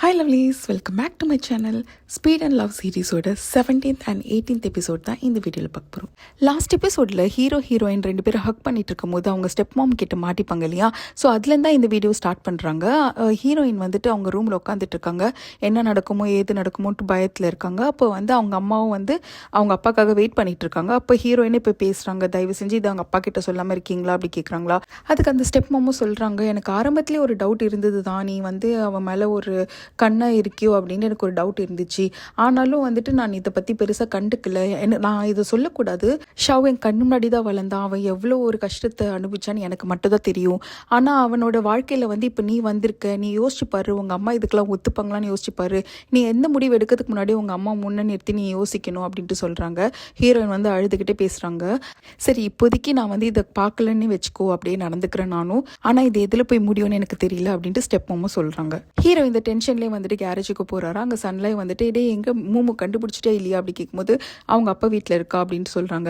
Hi lovelies, welcome back to my channel. Speed and love சீரிஸோட 17th and 18th episode தான் இந்த வீடியோவில் பார்க்க போகிறோம். லாஸ்ட் எபிசோடில் ஹீரோயின் ரெண்டு பேரும் ஹக் பண்ணிட்டு இருக்கும் போது அவங்க ஸ்டெப் மாம் கிட்ட மாட்டிப்பாங்க இல்லையா? ஸோ அதுலேருந்து தான் இந்த வீடியோ ஸ்டார்ட் பண்ணுறாங்க. ஹீரோயின் வந்துட்டு அவங்க ரூமில் உட்காந்துட்டு இருக்காங்க. என்ன நடக்குமோ ஏது நடக்குமோன்ட்டு பயத்தில் இருக்காங்க. அப்போ வந்து அவங்க அம்மாவும் வந்து அவங்க அப்பாக்காக வெயிட் பண்ணிட்டு இருக்காங்க. அப்போ ஹீரோயினே இப்போ பேசுகிறாங்க, தயவு செஞ்சு இது அவங்க அப்பா கிட்ட சொல்லாமல் இருக்கீங்களா அப்படி கேட்குறாங்களா. அதுக்கு அந்த ஸ்டெப் மாமும் சொல்கிறாங்க, எனக்கு ஆரம்பத்துலேயே ஒரு டவுட் இருந்தது தான், நீ வந்து அவன் மேலே ஒரு கண்ணா இருக்கியோ அப்படின்னு எனக்கு ஒரு டவுட் இருந்துச்சு. ஆனாலும் வந்துட்டு நான் இதை பற்றி பெருசாக கண்டுக்கல. நான் இதை சொல்லக்கூடாது. ஷவ் என் கண்ணு முன்னாடி தான் வளர்ந்தான். அவன் எவ்வளோ ஒரு கஷ்டத்தை அனுபவிச்சான்னு எனக்கு மட்டும் தான் தெரியும். ஆனால் அவனோட வாழ்க்கையில் வந்து இப்போ நீ வந்திருக்க, நீ யோசிச்சுப்பாரு, உங்கள் அம்மா இதுக்கெல்லாம் ஒத்துப்பாங்களான்னு யோசிச்சுப்பாரு. நீ எந்த முடிவு எடுக்கிறதுக்கு முன்னாடி உங்கள் அம்மா முன்னே நிறுத்தி நீ யோசிக்கணும் அப்படின்ட்டு சொல்கிறாங்க. ஹீரோயின் வந்து அழுதுகிட்டே பேசுகிறாங்க. சரி, இப்போதைக்கு நான் வந்து இதை பார்க்கலன்னு வச்சுக்கோ, அப்படியே நடந்துக்கிறேன் நானும். ஆனால் இது எதில் போய் முடியும்னு எனக்கு தெரியல அப்படின்ட்டு ஸ்டெப் மாமும் சொல்கிறாங்க. ஹீரோ இந்த டென்ஷன்லேயே வந்துட்டு கேரேஜுக்கு போகிறாரு. அங்கே சன்லைன் வந்துட்டு டே எங்கே மூமு கண்டுபிடிச்சிட்டே இல்லையா அப்படி கேட்கும்போது அவங்க அப்பா வீட்டில் இருக்கா அப்படின்ட்டு சொல்கிறாங்க.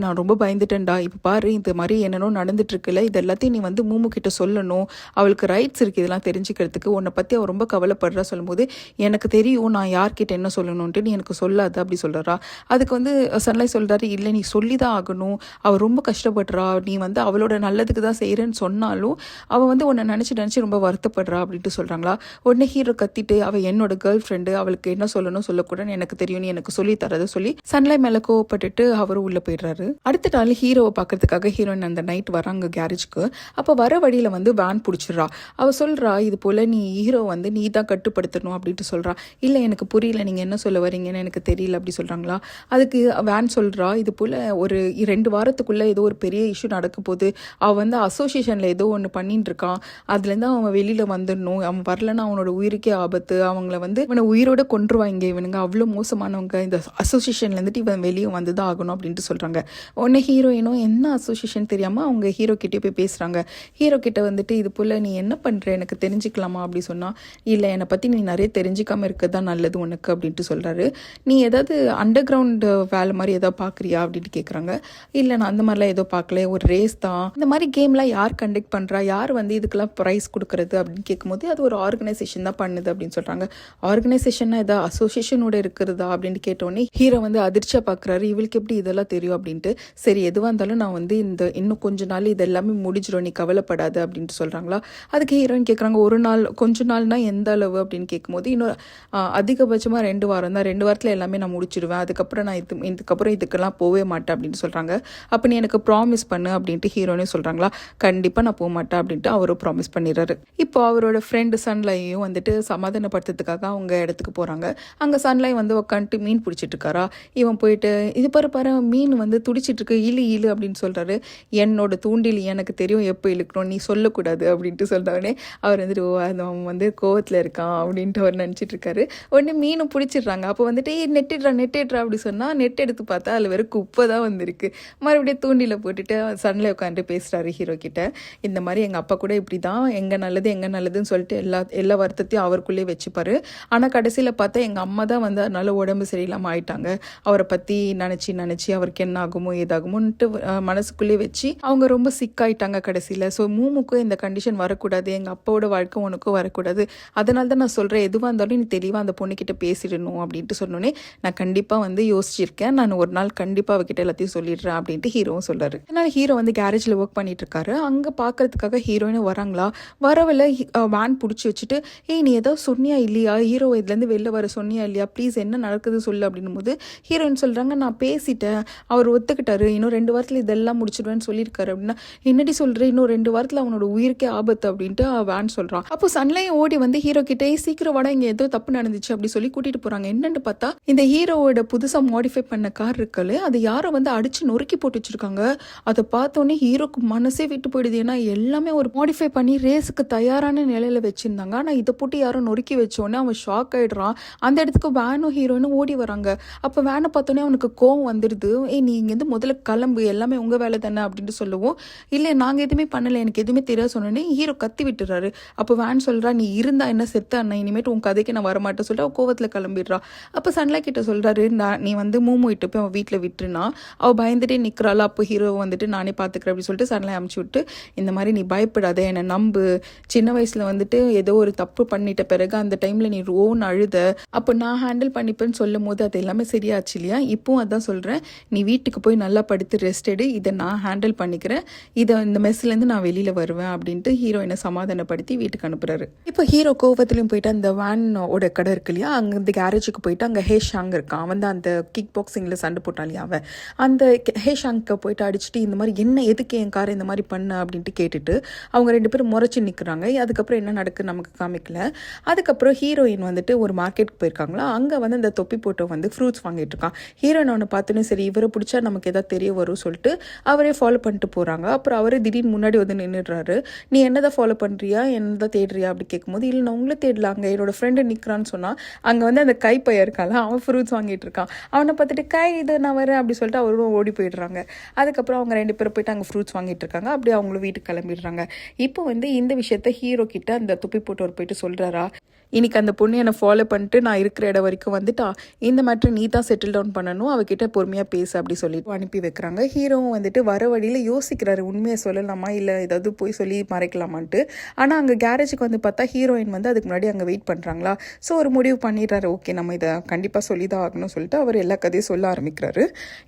நான் ரொம்ப பயந்துட்டேன்டா, இப்போ பாரு இந்த மாதிரி என்னென்னோ நடந்துட்டு இருக்குல்ல, இது எல்லாத்தையும் நீ வந்து மூமு கிட்ட சொல்லணும், அவளுக்கு ரைட்ஸ் இருக்குது இதெல்லாம் தெரிஞ்சுக்கிறதுக்கு, உன்னை பற்றி அவள் ரொம்ப கவலைப்படுறா சொல்லும்போது எனக்கு தெரியும் நான் யார்கிட்ட என்ன சொல்லணும்ன்ட்டு, நீ எனக்கு சொல்லாது அப்படி சொல்கிறா. அதுக்கு வந்து சன்லைன் சொல்கிறாரு, இல்லை நீ சொல்லி தான் ஆகணும், அவள் ரொம்ப கஷ்டப்படுறா, நீ வந்து அவளோட நல்லதுக்கு தான் செய்கிறேன்னு சொன்னாலும் அவள் வந்து உன்னை நினச்சி ரொம்ப வருத்தப்படுறா அப்படின்ட்டு சொல்கிறாங்களா. உடனே ஹீரோ கத்திட்டு, அவள் என்னோட கேர்ள் ஃப்ரெண்டு, அவளுக்கு என்ன சொல்லணும் சொல்லக்கூடாதுன்னு எனக்கு தெரியும், நீ எனக்கு சொல்லி தரதை சொல்லி சன்லைன் மேலே கோவப்பட்டுட்டு அவரும் உள்ளே போயிடுறாரு. அடுத்த நாள் ஹீரோவை பார்க்கறதுக்காக ஹீரோயின் அந்த நைட் வராங்க கேரேஜ்க்கு. அப்போ வர வழியில் வந்து வேன் பிடிச்சிடுறா. அவள் சொல்கிறா, இது போல் நீ ஹீரோ வந்து நீ தான் கட்டுப்படுத்தணும் அப்படின்ட்டு சொல்கிறா. இல்லை எனக்கு புரியல, நீங்கள் என்ன சொல்ல வரீங்கன்னு எனக்கு தெரியல அப்படி சொல்கிறாங்களா. அதுக்கு வேன் சொல்கிறா, இது போல் ஒரு 2 வாரத்துக்குள்ளே ஏதோ ஒரு பெரிய இஷ்யூ நடக்க போகுது, அவள் வந்து அசோசியேஷனில் ஏதோ ஒன்று பண்ணிட்டு இருக்கான், அதுலேருந்து அவன் வெளியில் வந்துடணும், அவன் வரலன்னா அவனோட உயிருக்கே ஆபத்து, அவங்கள வந்து இவனை உயிரோட கொன்றுவாங்க, இவனுங்க அவ்வளோ மோசமானவங்க, இந்த அசோசியேஷன்லேருந்துட்டு இவன் வெளியே வந்து தான் ஆகணும் அப்படின்ட்டு சொல்கிறாங்க. உடனே ஹீரோயினும் என்ன அசோசியேஷன் தெரியாமல் அவங்க ஹீரோ கிட்டே போய் பேசுகிறாங்க. ஹீரோ கிட்ட வந்துட்டு இது போல் நீ என்ன பண்ணுற எனக்கு தெரிஞ்சுக்கலாமா அப்படி சொன்னால், இல்லை என்னை பற்றி நீ நிறைய தெரிஞ்சிக்காமல் இருக்கிறது தான் நல்லது உனக்கு அப்படின்ட்டு சொல்கிறாரு. நீ ஏதாவது அண்டர் கிரவுண்டு வேலை மாதிரி ஏதாவது பார்க்குறியா அப்படின்ட்டு கேட்குறாங்க. இல்லை நான் அந்த மாதிரிலாம் ஏதோ பார்க்கல, ஒரு ரேஸ் தான், இந்த மாதிரி கேம்லாம் யார் கண்டக்ட் பண்ணுறா, யார் வந்து இதுக்கெல்லாம் ப்ரைஸ் கொடுக்குறது அப்படின்னு கேட்கும்போது அது ஒரு ஆர்கனைசேஷன் தான் பண்ணுது அப்படின்னு சொல்கிறாங்க. ஆர்கனைசேஷன்னா ஏதாவது அசோசியேஷனோட இருக்கிறதா அப்படின்னு கேட்டோடனே ஹீரோ வந்து அதிர்ச்சியாக பார்க்குறாரு, இவளுக்கு எப்படி இதெல்லாம் தெரியும் அப்படின்ட்டு. சரி எதுவாக இருந்தாலும் நான் வந்து இன்னும் கொஞ்ச நாள் இது எல்லாமே முடிஞ்சிடும், நீ கவலைப்படாது அப்படின்ட்டு சொல்கிறாங்களா. அதுக்கு ஹீரோயின் கேட்குறாங்க, ஒரு நாள் கொஞ்ச நாள்னா எந்த அளவு அப்படின்னு கேட்கும்போது, இன்னும் அதிகபட்சமாக 2 வாரம் தான், 2 வாரத்தில் எல்லாமே நான் முடிச்சிடுவேன், அதுக்கப்புறம் நான் இதுக்கப்புறம் இதுக்கெல்லாம் போகவே மாட்டேன் அப்படின்னு சொல்கிறாங்க. அப்போ நீ எனக்கு ப்ராமிஸ் பண்ணு அப்படின்ட்டு ஹீரோனே சொல்கிறாங்களா. கண்டிப்பாக நான் போக மாட்டேன் அப்படின்ட்டு அவரும் ப்ராமிஸ் பண்ணிடுறாரு. இப்போ அவரோட ஃப்ரெண்டு சன்லையும் வந்துட்டு சமாதானப்படுத்துறதுக்காக அவங்க இடத்துக்கு போகிறாங்க. அங்கே சன்லைன் வந்து உட்காந்துட்டு மீன் பிடிச்சிட்டு இருக்காரா. இவன் போயிட்டு இது பாரு மீன் வந்து துடிச்சிட்டு இருக்கு, இழு அப்படின்னு சொல்கிறாரு. என்னோட தூண்டில் எனக்கு தெரியும் எப்போ இழுக்கணும், நீ சொல்லக்கூடாது அப்படின்ட்டு சொல்கிறவனே அவர் வந்துட்டு அவன் வந்து கோவத்தில் இருக்கான் அப்படின்ட்டு அவர் நினச்சிட்டு இருக்காரு. உடனே மீனும் பிடிச்சிடுறாங்க. அப்போ வந்துட்டு நெட்டிடுறா அப்படி சொன்னால் நெட் எடுத்து பார்த்தா அதில் வெறும் குப்பை தான் வந்திருக்கு. மறுபடியும் தூண்டில போட்டுட்டு சன்லைன் உட்காந்துட்டு பேசுகிறாரு ஹீரோ கிட்ட. இந்த மாதிரி எங்கள் அப்பா கூட இப்படி தான் எங்கே நல்லதுன்னு சொல்லிட்டு எல்லா வருத்தத்தையும் அவருக்குள்ளேயே வச்சுப்பாரு. ஆனால் கடைசியில் பார்த்தா எங்கள் அம்மா தான் வந்து அதனால உடம்பு சரியில்லாமல் ஆயிட்டாங்க, அவரை பற்றி நினச்சி அவருக்கு என்ன ஆகுமோ ஏதாகுமோன்ட்டு மனசுக்குள்ளேயே வச்சு அவங்க ரொம்ப சிக்காயிட்டாங்க கடைசியில். ஸோ மூமுக்கும் இந்த கண்டிஷன் வரக்கூடாது, எங்கள் அப்பாவோட வாழ்க்கை உனக்கும் வரக்கூடாது, அதனால தான் நான் சொல்கிறேன் எதுவாக இருந்தாலும் நீ தெளிவாக அந்த பொண்ணுக்கிட்ட பேசிடணும் அப்படின்ட்டு சொன்னோன்னே நான் கண்டிப்பாக வந்து யோசிச்சிருக்கேன், நான் ஒரு நாள் கண்டிப்பாக அவகிட்ட எல்லாத்தையும் சொல்லிடுறேன் அப்படின்ட்டு ஹீரோவும் சொல்கிறாரு. அதனால் ஹீரோ வந்து கேரேஜில் ஒர்க் பண்ணிட்டு இருக்காரு. அங்கே பார்க்கறதுக்காக ஹீரோயினும் வராங்களா. வரவில் வேன் பிடிச்சி வச்சுட்டு, நீ ஏதோ சொன்னியா இல்லையா, ஹீரோ இதுலேருந்து வெளில வர சொன்னியா இல்லையா, ப்ளீஸ் என்ன நடக்குது சொல்லு அப்படின்னும் போது ஹீரோயின் சொல்கிறாங்க, நான் பேசிட்டேன், அவர் ஒத்துக்கிட்டாரு, இன்னும் 2 வாரத்தில் இதெல்லாம் முடிச்சிடுவேன்னு சொல்லியிருக்காரு அப்படின்னா. என்னடி சொல்கிறேன், இன்னும் 2 வாரத்தில் அவனோட உயிருக்கே ஆபத்து அப்படின்ட்டு வேன் சொல்கிறான். அப்போ சன்லைன் ஓடி வந்து ஹீரோ கிட்டே சீக்கிரம் வாடா, இங்கே ஏதோ தப்பு நடந்துச்சு அப்படி சொல்லி கூட்டிகிட்டு போகிறாங்க. என்னன்னு பார்த்தா இந்த ஹீரோவோட புதுசாக மாடிஃபை பண்ண கார் இருக்குல்ல, அது யாரோ வந்து அடிச்சு நொறுக்கி போட்டு வச்சிருக்காங்க. அதை பார்த்தோன்னே ஹீரோக்கு மனசே விட்டு போயிடுது. ஏன்னா எல்லாமே ஒரு மாடிஃபை பண்ணி ரேஸுக்கு தயாரான நிலையில வச்சிருந்தாங்க. ஆனால் இதை போட்டு யாரும் நொறுக்கி வச்சோடனே அவன் ஷாக் ஆயிடுறான். அந்த இடத்துக்கு வேனும் ஹீரோயினும் ஓடி வராங்க. அப்போ வேனை பார்த்தோன்னே அவனுக்கு கோவம் வந்துடுது. நீ இங்கேருந்து முதல்ல கிளம்பு, எல்லாமே உங்கள் வேலை தானே அப்படின்ட்டு சொல்லுவோம். இல்லை நாங்கள் எதுவுமே பண்ணலை, எனக்கு எதுவுமே தெரியாது சொன்னோன்னே ஹீரோ கத்தி விட்டுறாரு. அப்போ வேன் சொல்கிறா, நீ இருந்தா என்ன செத்த அண்ணா, இனிமேட்டு உன் கதைக்கு நான் வரமாட்டேன் சொல்லிட்டு அவள் கோவத்தில் கிளம்பிடுறா. அப்போ சன்லைன் கிட்ட சொல்கிறாரு, நீ வந்து மூமு இட்டு போய் அவன் வீட்டில் விட்டுருனா, அவள் பயந்துட்டே நிற்கிறாள். அப்போ ஹீரோ வந்துட்டு நானே பார்த்துக்கிறேன் அப்படின்னு சொல்லிட்டு சன்லைன் அமுச்சு விட்டு, இந்த மாதிரி நீ பயப்படாத, என்னை நம்பு, சின்ன வயசில் வந்துட்டு ஏதோ ஒரு தப்பு பண்ணிட்ட பிறகு அந்த டைமில் நீ ரோன்னு அழுத, அப்போ நான் ஹேண்டில் பண்ணிப்பேன்னு சொல்லும் போது அது எல்லாமே சரியாச்சு இல்லையா? இப்போவும் அதான் சொல்கிறேன், நீ வீட்டுக்கு போய் நல்லா படுத்து ரெஸ்ட் எடு, இதை நான் ஹேண்டில் பண்ணிக்கிறேன், இந்த மெஸ்லேருந்து நான் வெளியில் வருவேன் அப்படின்ட்டு ஹீரோயினை சமாதானப்படுத்தி வீட்டுக்கு அனுப்புகிறாரு. இப்போ ஹீரோ கோவத்துலையும் போயிட்டு அந்த வேனோட கடை இருக்கு இல்லையா, அங்கே இந்த கேரேஜுக்கு போயிட்டு அங்கே ஹேஷாங் இருக்கான். அவன் தான் அந்த கிக் பாக்ஸிங்கில் சண்டை போட்டான் இல்லையா, அவன் அந்த ஹேஷாங்கை போயிட்டு அடிச்சுட்டு இந்த மாதிரி என்ன எதுக்கு என் காரை இந்த மாதிரி பண்ண அப்படின்ட்டு கேட்டுட்டு அவங்க 2 பேரும் முறைச்சி நிற்கிறாங்க. அதுக்கப்புறம் என்ன நடக்குது நமக்கு காமிக்கல. அதுக்கப்புறம் ஹீரோயின் வந்துட்டு ஒரு மார்க்கெட்டுக்கு போயிருக்காங்களா, அங்கே வந்து அந்த தொப்பி போட்டு வந்து ஃப்ரூட்ஸ் வாங்கிட்டு இருக்கான். ஹீரோயின் அவனை பார்த்தோன்னே சரி இவரை பிடிச்சா நமக்கு எதாவது தெரிய வரும் சொல்லிட்டு அவரே ஃபாலோ பண்ணிட்டு போகிறாங்க. அப்புறம் அவரே திடீர்னு முன்னாடி வந்து நின்றுடுறாரு. நீ என்னதான் ஃபாலோ பண்ணுறியா, என்னதான் தேடுறியா அப்படி கேட்கும்போது இல்லை நான் உங்களே தேடல, அங்கே என்னோட ஃப்ரெண்டு நிற்கிறான்னு சொன்னால் அங்கே வந்து அந்த கை பையன் இருக்கால அவன் ஃப்ரூட்ஸ் வாங்கிட்டு இருக்கான். அவனை பார்த்துட்டு கை இது நான் வரேன் அப்படி சொல்லிட்டு அவரும் ஓடி போயிடுறாங்க. அதுக்கப்புறம் அவங்க 2 பேரும் போயிட்டு அங்கே ஃப்ரூட்ஸ் வாங்கிட்டு இருக்காங்க. அப்படியே அவங்களும் வீட்டுக்கு கிளம்பிடுறாங்க. இப்போ வந்து இந்த விஷயத்த ஹீரோ கிட்ட அந்த துப்பி போட்டவர் போயிட்டு சொல்கிறாரா, இன்னைக்கு அந்த பொண்ணு என்னை ஃபாலோ பண்ணிட்டு நான் இருக்கிற இடம் வரைக்கும் வந்துட்டா, இந்த மேட்ரு நீ தான் செட்டில் டவுன் பண்ணணும், அவகிட்ட பொறுமையாக பேசு அப்படி சொல்லிட்டு அனுப்பி வைக்கிறாங்க. ஹீரோவும் வந்துட்டு வர வழியில் யோசிக்கிறாரு உண்மையை சொல்லலாமா இல்லை ஏதாவது போய் சொல்லி மறைக்கலாமான்ட்டு. ஆனால் அங்கே கேரேஜுக்கு வந்து பார்த்தா ஹீரோயின் வந்து அதுக்கு முன்னாடி அங்கே வெயிட் பண்ணுறாங்களா. ஸோ ஒரு முடிவு பண்ணிடுறாரு, ஓகே நம்ம இதை கண்டிப்பாக சொல்லி தான் ஆகணும்னு சொல்லிட்டு அவர் எல்லா கதையும் சொல்ல ஆரம்பிக்கிறாரு.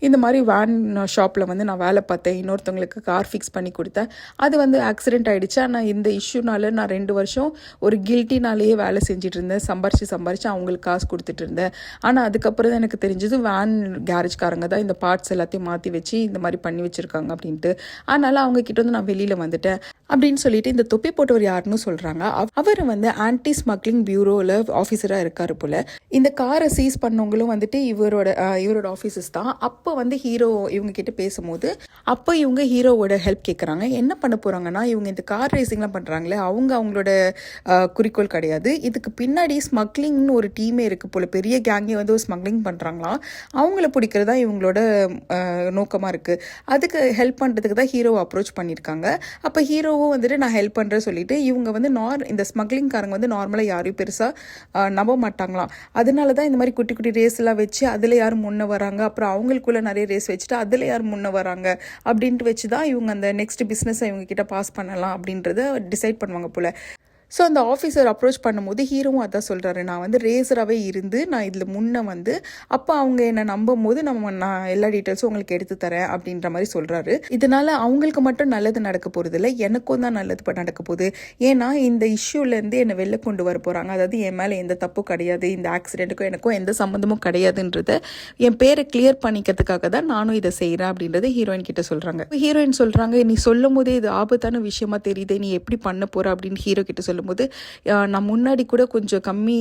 இந்த மாதிரி வேன் ஷாப்பில் வந்து நான் வேலை பார்த்தேன், இன்னொருத்தவங்களுக்கு கார் ஃபிக்ஸ் பண்ணி கொடுத்தேன், அது வந்து ஆக்சிடென்ட் ஆகிடுச்சு. ஆனால் இந்த இஷ்யூனால நான் 2 வருஷம் ஒரு கில்ட்டினாலேயே வேலை செஞ்சுட்டு இருந்தேன், சம்பாரிச்சு அவங்களுக்கு காசு கொடுத்துட்டு இருந்தேன். ஆனால் அதுக்கப்புறம் தான் எனக்கு தெரிஞ்சது வேன் கேரேஜ்காரங்க தான் இந்த பார்ட்ஸ் எல்லாத்தையும் மாற்றி வச்சு இந்த மாதிரி பண்ணி வச்சுருக்காங்க அப்படின்ட்டு. அதனால் அவங்க கிட்ட வந்து நான் வெளியில் வந்துட்டேன் அப்படின்னு சொல்லிட்டு இந்த தொப்பி போட்டவர் யாருன்னு சொல்கிறாங்க. அவர் வந்து ஆன்டி ஸ்மக்லிங் பியூரோவில் ஆஃபீஸராக இருக்கார் போல். இந்த காரை சீஸ் பண்ணவங்களும் வந்துட்டு இவரோட ஆஃபீஸர்ஸ் தான். அப்போ வந்து ஹீரோ இவங்க கிட்ட பேசும்போது அப்போ இவங்க ஹீரோவோட ஹெல்ப் கேட்குறாங்க. என்ன பண்ண போகிறாங்கன்னா, இவங்க இந்த கார் ரேசிங்லாம் பண்ணுறாங்களே அவங்களோட குறிக்கோள் கிடையாது, இதுக்கு பின்னாடி ஸ்மக்லிங்னு ஒரு டீமே இருக்குது போல், பெரிய கேங்கே வந்து ஒரு ஸ்மக்லிங் பண்ணுறாங்களாம், அவங்கள பிடிக்கிறதா இவங்களோட நோக்கமாக இருக்குது. அதுக்கு ஹெல்ப் பண்ணுறதுக்கு தான் ஹீரோவை அப்ரோச் பண்ணியிருக்காங்க. அப்போ ஹீரோவும் வந்துட்டு நான் ஹெல்ப் பண்ணுறேன் சொல்லிட்டு இவங்க வந்து இந்த ஸ்மக்லிங்காரங்க வந்து நார்மலாக யாரையும் பெருசாக நம்ப மாட்டாங்களாம். அதனால தான் இந்த மாதிரி குட்டி குட்டி ரேஸ் எல்லாம் வச்சு அதில் யார் முன்னே வராங்க, அப்புறம் அவங்களுக்குள்ள நிறைய ரேஸ் வச்சுட்டு அதில் யார் முன்னே வராங்க அப்படின்ட்டு வச்சு தான் இவங்க அந்த நெக்ஸ்ட் பிஸ்னஸை இவங்க கிட்ட பாஸ் பண்ணலாம் அப்படின்றத டிசைட் பண்ணுவாங்க போல். ஸோ அந்த ஆஃபீஸர் அப்ரோச் பண்ணும்போது ஹீரோவும் அதான் சொல்கிறாரு, நான் வந்து ரேசராகவே இருந்து நான் இதில் முன்னே வந்து அப்போ அவங்க என்னை நம்பும் போது நான் எல்லா டீட்டெயில்ஸும் உங்களுக்கு எடுத்து தரேன் அப்படின்ற மாதிரி சொல்கிறாரு. இதனால் அவங்களுக்கு மட்டும் நல்லது நடக்க போகிறது இல்லை, எனக்கும் தான் நல்லது நடக்க போகுது. ஏன்னா இந்த இஷ்யூலேருந்து என்னை வெளில கொண்டு வர போகிறாங்க, அதாவது என் மேலே எந்த தப்பும் கிடையாது, இந்த ஆக்சிடெண்ட்டுக்கும் எனக்கும் எந்த சம்மந்தமும் கிடையாதுன்றத என் பேரை கிளியர் பண்ணிக்கிறதுக்காக தான் நானும் இதை செய்கிறேன் அப்படின்றத ஹீரோயின் கிட்ட சொல்கிறாங்க. ஹீரோயின் சொல்கிறாங்க, நீ சொல்லும் போதே இது ஆபத்தான விஷயமா தெரியுது, நீ எப்படி பண்ண போகிற அப்படின்னு ஹீரோ கிட்ட சொல்லும்போது நான் முன்னாடி கூட கொஞ்சம் கம்மி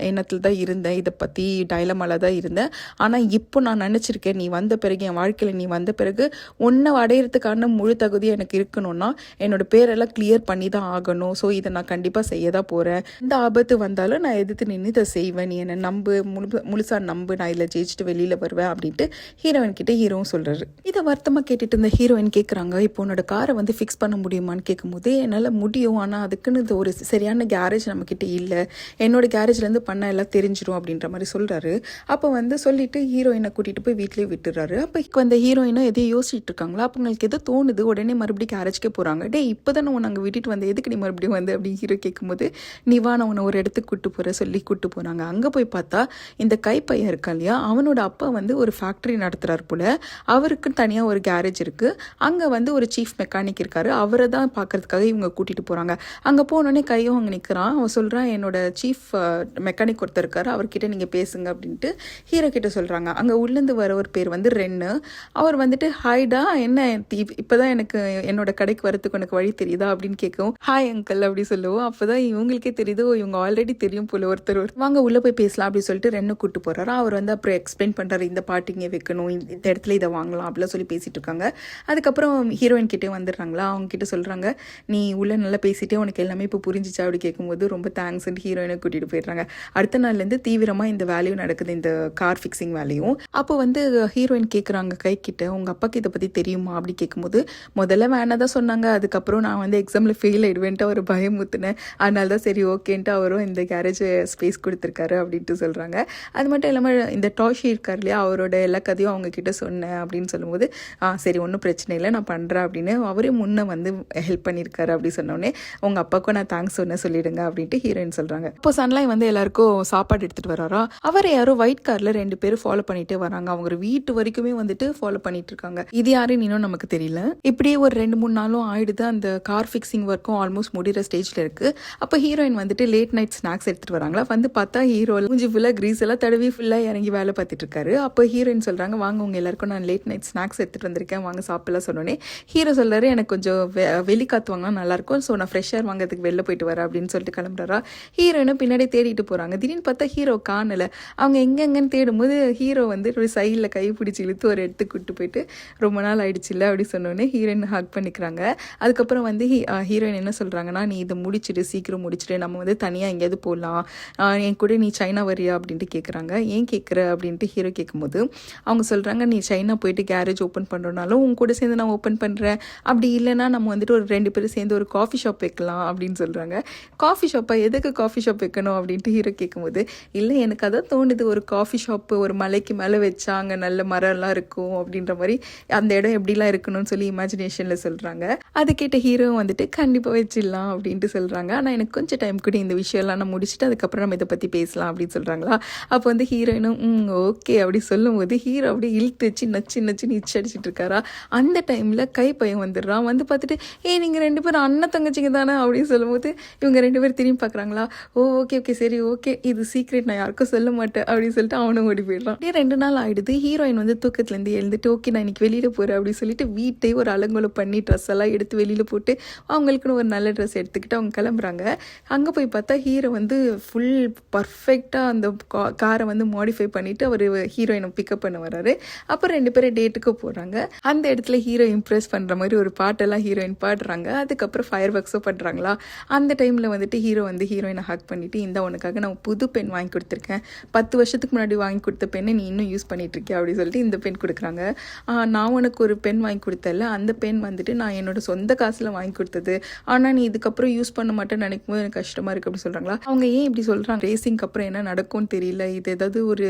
எண்ணத்தில் தான் இருந்தேன், இதை பற்றி டைலமால தான் இருந்தேன், ஆனால் இப்போ நான் நினச்சிருக்கேன் நீ வந்த பிறகு என் வாழ்க்கையில் நீ வந்த பிறகு ஒன்றை அடையிறதுக்கான முழு தகுதி எனக்கு இருக்கணும்னா என்னோட பேரெல்லாம் கிளியர் பண்ணி தான் ஆகணும். ஸோ இதை நான் கண்டிப்பாக செய்ய தான் போகிறேன், இந்த ஆபத்து வந்தாலும் நான் எதிர்த்து நின்று இதை செய்வேன், நீ என்னை நம்பு, முழுசாக நம்பு, நான் இதில் ஜெயிச்சுட்டு வெளியில் வருவேன் அப்படின்ட்டு ஹீரோயின் கிட்டே ஹீரோவும் சொல்கிறாரு. இதை வருத்தமாக கேட்டுட்டு இருந்த ஹீரோயின் கேட்குறாங்க, இப்போ உன்னோட காரை வந்து ஃபிக்ஸ் பண்ண முடியுமான்னு கேட்கும்போது என்னால் முடியும், ஆனால் அதுக்குன்னு இது ஒரு சரியான கேரேஜ் நம்மக்கிட்ட இல்லை, என்னோட கேரேஜ்லேருந்து பண்ண எல்லாம் தெரிஞ்சிடும் அப்படின்ற மாதிரி சொல்கிறாரு. அப்போ வந்து சொல்லிட்டு ஹீரோயினை கூட்டிகிட்டு போய் வீட்லேயே விட்டுறாரு. அப்போ அந்த ஹீரோயினும் எதையும் யோசிச்சுட்டு இருக்காங்களா, அப்போ உங்களுக்கு எதோ தோணுது, உடனே மறுபடியும் கேரேஜ்க்கே போகிறாங்க. இப்போ தான் உன்னை அங்கே விட்டுட்டு வந்து எதுக்கு நீ மறுபடியும் வந்து அப்படின்னு ஹீரோ கேட்கும்போது, நீ வா நான் உன்னை ஒரு இடத்துக்கு கூட்டு போகிற சொல்லி கூட்டு போகிறாங்க. அங்கே போய் பார்த்தா இந்த கைப்பையன் இருக்கா இல்லையா, அவனோட அப்பா வந்து ஒரு ஃபேக்ட்ரி நடத்துகிறார் போல், அவருக்கு தனியாக ஒரு கேரேஜ் இருக்குது, அங்கே வந்து ஒரு சீஃப் மெக்கானிக் இருக்கார், அவரை தான் பார்க்கறதுக்காக இவங்க கூட்டிகிட்டு போகிறாங்க. அங்கே போனோடனே கையும் அங்கே நிற்கிறான். அவன் சொல்கிறான், என்னோட சீஃப் மெக்கானிக் ஒருத்தர் இருக்கார், அவர்கிட்ட நீங்கள் பேசுங்க அப்படின்ட்டு ஹீரோ கிட்ட சொல்கிறாங்க. அங்கே உள்ளேருந்து வர ஒரு பேர் வந்து ரென்னு. அவர் வந்துட்டு ஹாய்டா, என்ன இப்போ தான் எனக்கு என்னோட கடைக்கு வரத்துக்கு உனக்கு வழி தெரியுதா அப்படின்னு கேட்கவும், ஹாய் அங்கிள் அப்படி சொல்லுவோம். அப்போ தான் இவங்களுக்கே தெரியுது, இவங்க ஆல்ரெடி தெரியும் போல ஒருத்தர், வாங்க உள்ளே போய் பேசலாம் அப்படி சொல்லிட்டு ரென்னு கூப்பிட்டு போகிறாரு. அவர் வந்து அப்புறம் எக்ஸ்பிளைன் பண்ணுறாரு, இந்த பாட்டிங்க வைக்கணும், இந்த இடத்துல இதை வாங்கலாம் அப்படிலாம் சொல்லி பேசிகிட்டு இருக்காங்க. அதுக்கப்புறம் ஹீரோயின் கிட்டே வந்துடுறாங்களா, அவங்க கிட்ட சொல்கிறாங்க, நீ உள்ளே நல்லா பேசிட்டே உனக்கு எல்லாமே இப்போ புரிஞ்சிச்சா அப்படி கேட்கும்போது ரொம்ப தேங்க்ஸ்ன்னு ஹீரோயினை கூட்டிகிட்டு போயிடுறாங்க. அடுத்த நாள்லேருந்து தீவிரமாக இந்த வேலையும் நடக்குது, இந்த கார் ஃபிக்ஸிங் வேலையும். அப்போ வந்து ஹீரோயின் கேட்குறாங்க கை கிட்ட, உங்கள் அப்பாவுக்கு இதை பற்றி தெரியுமா அப்படி கேட்கும்போது, முதல்ல வேணாம் தான் சொன்னாங்க, அதுக்கப்புறம் நான் வந்து எக்ஸாமில் ஃபெயில் ஆகிடுவேன்ட்டு அவர் பயமுத்துனேன், அதனால தான் சரி ஓகேன்ட்டு அவரும் இந்த கேரேஜ் ஸ்பேஸ் கொடுத்துருக்காரு அப்படின்ட்டு சொல்கிறாங்க. அது மட்டும் இல்லாமல் இந்த டாஷி இருக்கார் இல்லையா, அவரோட எல்லா கதையும் அவங்க கிட்ட சொன்னேன் அப்படின்னு சொல்லும்போது, சரி ஒன்றும் பிரச்சனை இல்லை நான் பண்ணுறேன் அப்படின்னு அவரே முன்னே வந்து ஹெல்ப் பண்ணியிருக்காரு அப்படி சொன்னோடனே, உங்கள் அப்பாவுக்கும் நான் தேங்க்ஸ் சொன்ன சொல்லிடுங்க அப்படின்ட்டு ஹீரோயின் சொல்கிறாங்க. இப்போ சன்லைட் வந்து எல்லாருக்கும் சாப்பாடு எடுத்துகிட்டு வராரா. அவரை யாரோ ஒயிட் காரில் 2 பேர் ஃபாலோ பண்ணிகிட்டே வராங்க. அவங்க வீட்டு வரைக்குமே வந்துட்டு ஃபாலோ பண்ணிட்டு இருக்காங்க. இது யாருன்னு இன்னும் நமக்கு தெரியல. இப்படியே ஒரு 2-3 நாளும் ஆயிடுது. அந்த கார் ஃபிக்ஸிங் ஒர்க்கும் ஆல்மோஸ்ட் முடிகிற ஸ்டேஜில் இருக்குது. அப்போ ஹீரோயின் வந்துட்டு லேட் நைட் ஸ்நாக்ஸ் எடுத்துகிட்டு வராங்களா. வந்து பார்த்தா ஹீரோ மூஞ்சி ஃபுல்லாக க்ரீஸ் எல்லாம் தடவி ஃபுல்லாக இறங்கி வேலை பார்த்துட்டு இருக்காரு. அப்போ ஹீரோயின் சொல்கிறாங்க, வாங்க உங்கள் எல்லாருக்கும் நான் லேட் நைட் ஸ்நாக்ஸ் எடுத்துகிட்டு வந்திருக்கேன், வாங்க சாப்பிடலாம் சொன்னோன்னே ஹீரோ சொல்கிறாரு, எனக்கு கொஞ்சம் வெளி காற்று வாங்கினா நல்லாயிருக்கும், ஸோ நான் ஃப்ரெஷ்ஷாக வாங்கிறதுக்கு வெளில போயிட்டு வரேன் அப்படின்னு சொல்லிட்டு கிளம்புறாரா. ஹீரோயினும் பின்னாடி தேடிட்டு போகிறாங்க. திடீர்னு பார்த்தா ஹீரோ காணலை. அவங்க எங்கெங்கன்னு தேடும்போது ஹீரோ வந்து ஒரு சைடில் கை பிடிச்சி இழுத்து ஒரு இடத்துக்கு கூட்டு போயிட்டு ரொம்ப நாள் ஆயிடுச்சு இல்லை அப்படி சொன்னோடனே ஹீரோயின் ஹக் பண்ணிக்கிறாங்க. அதுக்கப்புறம் வந்து ஹீரோயின் என்ன சொல்கிறாங்கன்னா, நீ இதை முடிச்சுட்டு சீக்கிரம் முடிச்சுட்டு நம்ம வந்து தனியாக எங்கேயாவது போகலாம், என் கூட நீ சைனா வரியா அப்படின்ட்டு கேட்குறாங்க. ஏன் கேட்குற அப்படின்ட்டு ஹீரோ கேட்கும்போது அவங்க சொல்கிறாங்க, நீ சைனா போயிட்டு கேரேஜ் ஓப்பன் பண்ணுறனாலும் உங்க கூட சேர்ந்து நான் ஓப்பன் பண்ணுறேன், அப்படி இல்லைனா நம்ம வந்துட்டு ஒரு 2 பேரும் சேர்ந்து ஒரு காஃபி ஷாப் வைக்கலாம் அப்படின்னு சொல்கிறாங்க. காஃபி ஷாப்பா, எதுக்கு காஃபி ஷாப் வைக்கணும் அப்படின்ட்டு ஹீரோ கேட்கும்போது, இல்லை எனக்கு அதான் தோணுது, ஒரு காஃபி ஷாப்பு ஒரு மலைக்கு மேலே வச்சா அங்கே நல்ல மரம்லாம் இருக்கும் அப்படின்ற மாதிரி அந்த இடம் எப்படிலாம் இருக்கணும்னு சொல்லி இமேஜினேஷனில் சொல்கிறாங்க. அது கேட்ட ஹீரோ வந்துட்டு கண்டிப்பாக வச்சிடலாம் அப்படின்ட்டு சொல்கிறாங்க. ஆனால் எனக்கு கொஞ்சம் டைம் கூட இந்த விஷயம்லாம் நான் முடிச்சுட்டு அதுக்கப்புறம் நம்ம இதை பற்றி பேசலாம் அப்படின்னு சொல்கிறாங்களா. அப்போ வந்து ஹீரோயினும் ஓகே அப்படி சொல்லும்போது ஹீரோ அப்படியே இழுத்து நச்சு இச்சு அடிச்சுட்டு இருக்காரா. அந்த டைமில் கைப்பையன் வந்துடுறான். வந்து பார்த்துட்டு நீங்கள் 2 பேரும் அண்ணன் தங்கச்சிங்க தானே அப்படின்னு சொல்லும்போது இவங்க 2 பேரும் திரும்பி பார்க்குறாங்களா. ஓகே சரி ஓகே, இது சீக்ரெட், நான் யாருக்கும் சொல்ல மாட்டேன் அப்படின்னு சொல்லிட்டு அவனும் ஓடி போயிடுறான். அப்படியே 2 நாள் ஆகிடுது. ஹீரோயின் வந்து தூக்கத்துலேருந்து எழுந்துட்டு ஓகே நான் இன்னைக்கு வெளியில் போகிறேன் அப்படின்னு சொல்லிட்டு வீட்டை ஒரு அலங்கோலம் பண்ணி ட்ரெஸ் எல்லாம் எடுத்து வெளியில் போட்டு அவங்களுக்குன்னு ஒரு நல்ல ட்ரெஸ் எடுத்துக்கிட்டு அவங்க கிளம்புறாங்க. அங்கே போய் பார்த்தா ஹீரோ வந்து ஃபுல் பர்ஃபெக்டாக அந்த காரை வந்து மாடிஃபை பண்ணிவிட்டு அவர் ஹீரோயினை பிக்கப் பண்ண வராரு. அப்புறம் 2 பேரும் டேட்டுக்கு போகிறாங்க. அந்த இடத்துல ஹீரோ இம்ப்ரெஸ் பண்ணுற மாதிரி ஒரு பாட்டெல்லாம் ஹீரோயின் பாடுறாங்க. அதுக்கப்புறம் ஃபயர் ஒர்க்ஸும் பண்ணுறாங்களா. அந்த டைமில் வந்துட்டு ஹீரோ வந்து ஹீரோயினை ஹக் பண்ணிவிட்டு, இந்த உனக்காக நான் புது பென் வாங்கி கொடுத்துருக்கேன், 10 வருஷத்துக்கு முன்னாடி வாங்கி கொடுத்த பெண்ணை நீ இன்னும் யூஸ் பண்ணிகிட்ருக்கேன் அப்படின்னு சொல்லிட்டு இந்த பென் கொடுக்குறாங்க. நான் உனக்கு ஒரு பென் வாங்கி கொடுத்தல, அந்த பென் வந்துட்டு நான் என்னோட சொந்த காசில் வாங்கி கொடுத்தது, ஆனால் நீ இதுக்கப்புறம் யூஸ் பண்ண மாட்டேன்னு நினைக்கும் போது எனக்கு கஷ்டமாக இருக்குது அப்படி சொல்கிறாங்களா. அவங்க ஏன் இப்படி சொல்கிறாங்க, ரேசிங்க்கு அப்புறம் என்ன நடக்கும்னு தெரியல, இது ஏதாவது ஒரு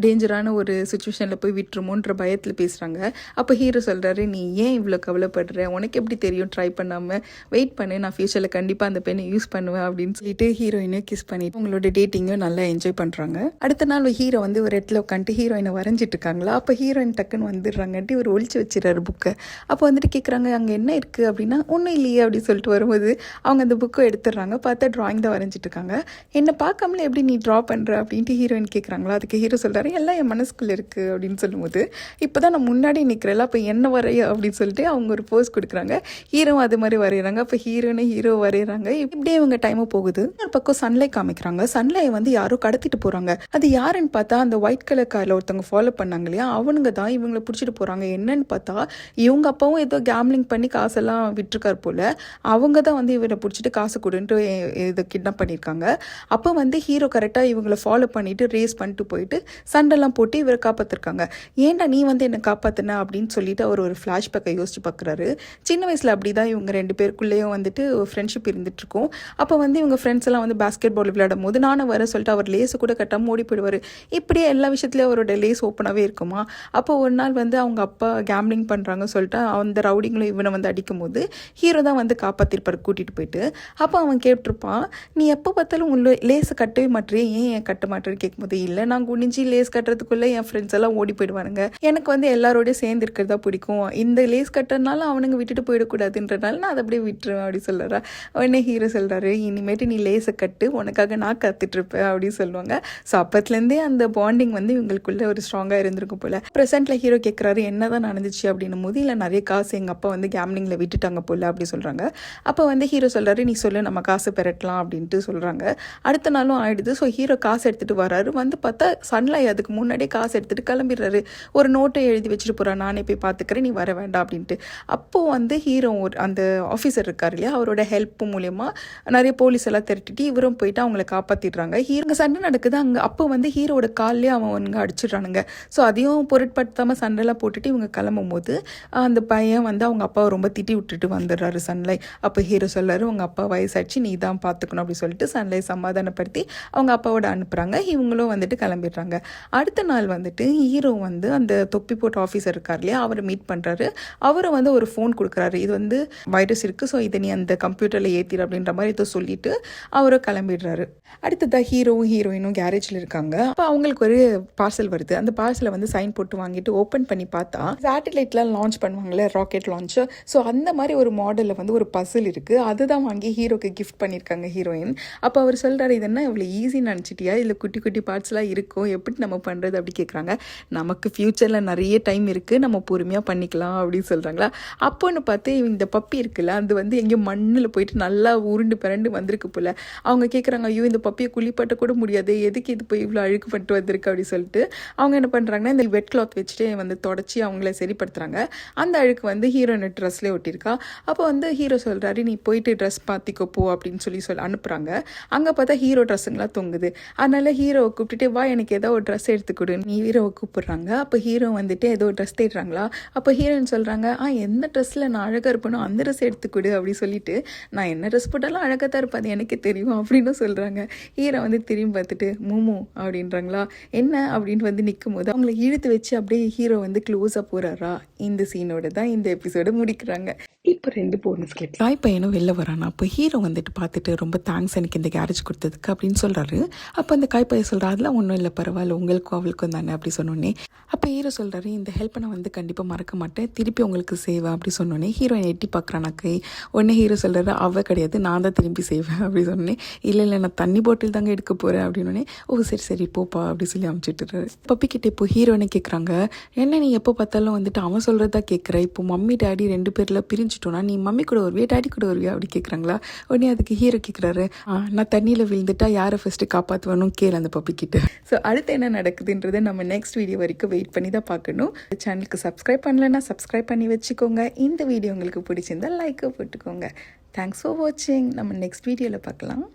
டேஞ்சரான ஒரு சுச்சுவேஷனில் போய் விட்டுருமோன்ற பயத்தில் பேசுகிறாங்க. அப்போ ஹீரோ சொல்கிறாரு, நீ ஏன் இவ்வளோ கவலைப்படுற, உனக்கு எப்படி தெரியும், ட்ரை பண்ணாமல் வெயிட் பண்ணு, நான் ஃபியூச்சரில் கண்டிப்பாக அந்த பெண்ணை யூஸ் பண்ணுவேன் அப்படின்னு சொல்லிட்டு ஹீரோயினை கிஸ் பண்ணிட்டு உங்களோட டேட்டிங்கும் நல்லா என்ஜாய் பண்ணுறாங்க. அடுத்த நாள் ஹீரோ வந்து ஒரு இடத்துல உட்காந்துட்டு ஹீரோயினை வரைஞ்சிட்டு இருக்காங்களா. அப்போ ஹீரோயின் டக்குன்னு வந்துடுறாங்கன்ட்டு இவர் ஒழிச்சு வச்சிடறாரு புக்கை. அப்போ வந்துட்டு கேட்குறாங்க, அங்கே என்ன இருக்குது அப்படின்னா, ஒன்றும் இல்லையே அப்படின்னு சொல்லிட்டு வரும்போது அவங்க அந்த புக்கை எடுத்துடுறாங்க. பார்த்தா ட்ராயிங் தான் வரைஞ்சிட்டு இருக்காங்க. என்னை பார்க்காமலே எப்படி நீ ட்ரா பண்ணுற அப்படின்ட்டு ஹீரோயின் கேட்குறாங்களா. அதுக்கு ஹீரோ சொல்கிறாரு, எல்லாம் என் மனசுக்குள்ளே இருக்குது அப்படின்னு சொல்லும்போது, இப்போ தான் நான் முன்னாடி நிற்கிறேன், அப்போ என்ன வரைய அப்படின்னு சொல்லிட்டு அவங்க ஒரு போஸ் கொடுக்குறாங்க. ஹீரோ அது மாதிரி வரைகிறாங்க. அப்போ ஹீரோ வரைகிறாங்க. இப்படியே இவங்க டைமு போகுது. ஒரு பக்கம் சன்லைட் காமிக்கிறாங்க. சன்லைட் வந்து யாரோ கடத்திட்டு போகிறாங்க. அது யாருன்னு பார்த்தா அந்த ஒயிட் கலர் காரில் ஒருத்தவங்க ஃபாலோ பண்ணாங்க இல்லையா, அவனுங்க தான் இவங்களை பிடிச்சிட்டு போகிறாங்க. என்னன்னு பார்த்தா இவங்க அப்பாவும் ஏதோ கேம்லிங் பண்ணி காசெல்லாம் விட்டுருக்கார் போல். அவங்க தான் வந்து இவரை பிடிச்சிட்டு காசு கொடுன்ட்டு இதை கிட்னாப் பண்ணியிருக்காங்க. அப்போ வந்து ஹீரோ கரெக்டாக இவங்களை ஃபாலோ பண்ணிவிட்டு ரேஸ் பண்ணிட்டு போயிட்டு சண்டெல்லாம் போட்டு இவரை காப்பாற்றிருக்காங்க. ஏன்டா நீ வந்து என்னை காப்பாற்றின அப்படின்னு சொல்லிட்டு அவர் ஒரு ஃப்ளாஷ்பேக்கை யோசிச்சு பார்க்குறாரு. சின்ன வயசில் அப்படி தான் இவங்க 2 பேருக்குள்ளேயும் வந்துட்டு ஃப்ரெண்ட்ஷிப் இருந்துகிட்ருக்கோம். அப்போ வந்து இவங்க ஃப்ரெண்ட்ஸ் எல்லாம் வந்து பாஸ்கெட் பால் விளையாடும் போது நானும் வர சொல்லிட்டு அவர் லேஸு கூட கட்டாமல் ஓடி போயிடுவார். இப்படியே எல்லா விஷயத்துலேயும் அவரோட லேஸ் ஓப்பனாகவே இருக்குமா. அப்போ ஒரு நாள் வந்து அவங்க அப்பா கேம்லிங் பண்ணுறாங்க சொல்லிட்டு அந்த ரவுடிங்களும் இவனை வந்து அடிக்கும் போது ஹீரோ தான் வந்து காப்பாற்றிருப்பார் கூட்டிகிட்டு போயிட்டு. அப்போ அவன் கேட்டிருப்பான், நீ எப்போ பார்த்தாலும் உள்ள லேஸை கட்டவே மாட்டேறியே, ஏன் கட்ட மாட்டேன்னு கேட்கும்போது, இல்லை நான் குனிஞ்சி லேஸ் கட்டுறதுக்குள்ளே என் ஃப்ரெண்ட்ஸ் எல்லாம் ஓடி போயிடுவானுங்க, எனக்கு வந்து எல்லாரோடய சேர்ந்து இருக்கிறதா பிடிக்கும், இந்த லேஸ் கட்டுறதுனால அவனுங்க விட்டுட்டு போயிடக்கூடாதுன்றனால நான் அதை அப்படியே விட்டுருவேன் அப்படி சொல்லுறா. உடனே ஹீரோ சொல்கிறாரு, இனிமேட்டு நீ லேஸை கட்டு, உனக்காக நான் கற்றுட்ருப்பேன் அப்படின்னு சொல்லுவாங்க. ஸோ அப்பத்துலேருந்தே அந்த பாண்டிங் வந்து இவங்களுக்குள்ளே ஒரு ஸ்ட்ராங்காக இருந்திருக்கும் போல். ப்ரெசென்ட்டில் ஹீரோ கேட்குறாரு, என்ன தான் நடந்துச்சு அப்படின்னும் போது, இல்லை நிறைய காசு எங்கள் அப்பா வந்து கேம்லிங்கில் விட்டுட்டாங்க போல் அப்படி சொல்கிறாங்க. அப்போ வந்து ஹீரோ சொல்கிறாரு, நீ சொல்லு நம்ம காசு பெறட்டலாம் அப்படின்ட்டு சொல்கிறாங்க. அடுத்த நாளும் ஆயிடுது. ஸோ ஹீரோ காசு எடுத்துகிட்டு வராரு. வந்து பார்த்தா சன்லைட் அதுக்கு முன்னாடியே காசு எடுத்துகிட்டு கிளம்பிடுறாரு. ஒரு நோட்டை எழுதி வச்சுட்டு போகிறான், நானே போய் பார்த்துக்கிறேன், நீ வர வேண்டாம் அப்படின்ட்டு. அப்போது வந்து ஹீரோ அந்த ஆஃபீஸர் இருக்கார் இல்லையா, அவரோட ஹெல்ப் மூலயமா நிறைய போலீஸ் எல்லாம் திரட்டிட்டு இவரும் போயிட்டு அவங்கள காப்பாற்றிடுறாங்க. ஹீரோங்க சண்டை நடக்குது அங்கே. அப்போ வந்து ஹீரோட கால்லேயே அவனுங்க அடிச்சிடுறானுங்க. ஸோ அதையும் பொருட்படுத்தாமல் சண்டைலாம் போட்டுட்டு இவங்க கிளம்பும் போது அந்த பையன் வந்து அவங்க அப்பாவை ரொம்ப திட்டி விட்டுட்டு வந்துடுறாரு சன்லைட். அப்போ ஹீரோ சொல்லாரு, உங்க அப்பா வயசாச்சு, நீ தான் பார்த்துக்கணும் அப்படின்னு சொல்லிட்டு சன்லைட் சமாதானப்படுத்தி அவங்க அப்பாவோட அனுப்புகிறாங்க. இவங்களும் வந்துட்டு கிளம்பிடுறாங்க. அடுத்த நாள் வந்துட்டு ஹீரோ வந்து அந்த தொப்பி போட்ட ஆஃபீஸர் இருக்கார் இல்லையா, அவரை மீட் பண்ணுறாரு. அவரை வந்து ஒரு ஃபோன் கொடுக்குறாரு, இது வந்து வைரஸ் இருக்குது, ஸோ இதை நீ அந்த கம்ப்யூட்டரில் ஏற்றிடு அப்படின்ற மாதிரி இதை சொல்லிட்டு அவரை கிளம்பிடுறாரு. அடுத்ததாக ஹீரோவும் ஹீரோயினும் கேரேஜில் இருக்காங்க. அப்போ அவங்களுக்கு ஒரு பார்சல் வருது. அந்த பார்சலை வந்து சைன் போட்டு வாங்கிட்டு ஓப்பன் பண்ணி பார்த்தா சேட்டலைட்லாம் லான்ச் பண்ணுவாங்களே, ராக்கெட் லான்ச்சு. ஸோ அந்த மாதிரி ஒரு மாடலில் வந்து ஒரு பசில் இருக்குது. அதுதான் வாங்கி ஹீரோக்கு கிஃப்ட் பண்ணியிருக்காங்க ஹீரோயின். அப்போ அவர் சொல்கிறாரு, இது என்ன இவ்வளோ ஈஸின்னு நினச்சிட்டியா, இதில் குட்டி குட்டி பார்ட்ஸ்லாம் இருக்கும், எப்படி நம்ம பண்ணுறது அப்படி கேட்குறாங்க. நமக்கு ஃப்யூச்சரில் நிறைய டைம் இருக்குது, நம்ம பொறுமையாக பண்ணிக்கலாம் அப்படின்னு சொல்கிறாங்களா. அப்போன்னு பார்த்து இந்த பப்பி இருக்குல்ல, அது வந்து எங்கேயோ மண்ணில் போயிட்டு நல்லா உருண்டு பிறண்டு வந்திருக்கு போல். அவங்க கேட்குறாங்க, ஐயோ இந்த பப்பியை குளிப்பாட்ட கூட முடியாது, எதுக்கு இது போய் இவ்வளோ அழுக்கு பண்ணிட்டு வந்திருக்கு அப்படின்னு சொல்லிட்டு அவங்க என்ன பண்ணுறாங்கன்னா இந்த வெட் கிளாத் வச்சுட்டு வந்து தொடச்சி அவங்கள சரிப்படுத்துகிறாங்க. அந்த அழுக்கு வந்து ஹீரோயின் ட்ரெஸ்லேயே ஒட்டியிருக்கா. அப்போ வந்து ஹீரோ சொல்கிறாரு, நீ போயிட்டு ட்ரெஸ் பார்த்திக்கோ போ அப்படின்னு சொல்லி அனுப்புகிறாங்க. அங்கே பார்த்தா ஹீரோ ட்ரெஸ்ஸுங்களாம் தொங்குது. அதனால ஹீரோவை கூப்பிட்டுட்டு, வா எனக்கு ஏதோ ஒரு ட்ரெஸ் எடுத்துக்கொடு நீ ஹீரோவை கூப்பிட்றாங்க. அப்போ ஹீரோ வந்துட்டு ஏதோ ட்ரெஸ் தேடுறாங்களா. அப்போ ஹீரோயின் சொல்கிறாங்க, எந்த ட்ரெஸ்ஸில் நான் அழகாக இருப்பேனோ அந்த ட்ரெஸ் எடுத்துக்கொடு அப்படின்னு சொல்லிட்டு, நான் என்ன ட்ரெஸ் போட்டாலும் அழகாக தான் இருப்பேன், அது எனக்கே தெரியும் அப்படின்னு சொல்கிறாங்க. ஹீரோ வந்து திரும்பி பார்த்துட்டு மூமு அப்படின்றாங்களா. என்ன அப்படின்னு வந்து நிற்கும் போது அவங்கள இழுத்து வச்சு அப்படியே ஹீரோ வந்து க்ளோஸாக போகிறாரா. இந்த சீனோட தான் இந்த எபிசோட முடிக்கிறாங்க. இப்போ 2 போனஸ் கிளிப். தாய் பையனும் வெளில வரானா. அப்போ ஹீரோ வந்துட்டு பார்த்துட்டு, ரொம்ப தேங்க்ஸ் எனக்கு இந்த கேரேஜ் கொடுத்ததுக்கு அப்படின்னு சொல்கிறாரு. அப்போ அந்த காய் பையன் சொல்கிறா, அதெல்லாம் ஒன்றும் இல்லை, பரவாயில்ல, உங்களுக்கும் அவளுக்கும் தானே அப்படி சொன்னோன்னே. அப்போ ஹீரோ சொல்கிறாரு, இந்த ஹெல்ப்பை நான் வந்து கண்டிப்பாக மறக்க மாட்டேன், திருப்பி உங்களுக்கு செய்வேன் அப்படி சொன்னோன்னே ஹீரோயின் எட்டி பார்க்குறானாக்கை. உடனே ஹீரோ சொல்கிறாரு, அவ கிடையாது, நான் தான் திரும்பி செய்வேன் அப்படி சொன்னேன். இல்லை நான் தண்ணி பாட்டில் தாங்க எடுக்க போகிறேன் அப்படின்னோடனே, ஓ சரி போப்பா அப்படி சொல்லி அனுப்பிச்சிட்டுறாரு. பப்பிக்கிட்ட இப்போ ஹீரோனை கேட்குறாங்க, என்ன நீ எப்போ பார்த்தாலும் வந்துட்டு அவன் சொல்கிறதா கேட்குற, இப்போ மம்மி டேடி 2 பேரில் பிரிஞ்சுட்டோன்னா நீ மம்மி கூட வருவியா டேடி கூட வருவியா அப்படி கேட்குறாங்களா. உடனே அதுக்கு ஹீரோ கேட்குறாரு, நான் தண்ணியில் விழுந்துட்டா யாரை ஃபஸ்ட்டு காப்பாற்றுவேனும் கேள் அந்த பப்பிக்கிட்ட. ஸோ அடுத்து என்ன நடக்குதுன்றதை நம்ம நெக்ஸ்ட் வீடியோ வரைக்கும் வெயிட் பண்ணி தான் பார்க்கணும். சேனலுக்கு சப்ஸ்கிரைப் பண்ணலைன்னா சப்ஸ்கிரைப் பண்ணி வச்சுக்கோங்க. இந்த வீடியோ உங்களுக்கு பிடிச்சிருந்தால் லைக்கை போட்டுக்கோங்க. தேங்க்ஸ் ஃபார் வாட்சிங். நம்ம நெக்ஸ்ட் வீடியோவில் பார்க்கலாம்.